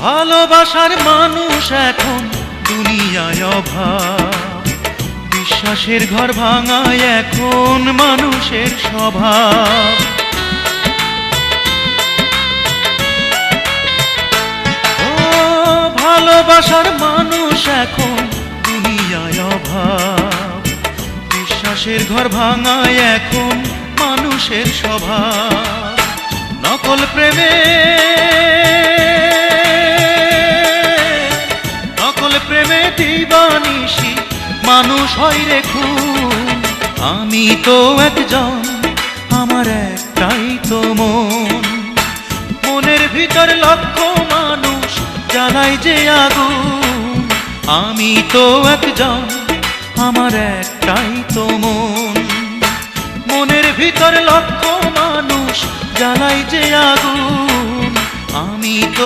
ভালোবাসার মানুষ এখন দুনিয়ায় অভাব, বিশ্বাসের ঘর ভাঙায় এখন মানুষের স্বভাব। ও ভালোবাসার মানুষ এখন দুনিয়ায় অভাব, বিশ্বাসের ঘর ভাঙায় এখন মানুষের স্বভাব। নকল প্রেমে দিবানিশি মানুষ হয় রে খুন। আমি তো একজন, আমার একটাই তো মন, মনের ভিতর লক্ষ মানুষ জ্বালায় যে আগুন। আমি তো একজন, আমার একটাই তো মন, মনের ভিতর লক্ষ মানুষ জ্বালায় যে আগুন। আমি তো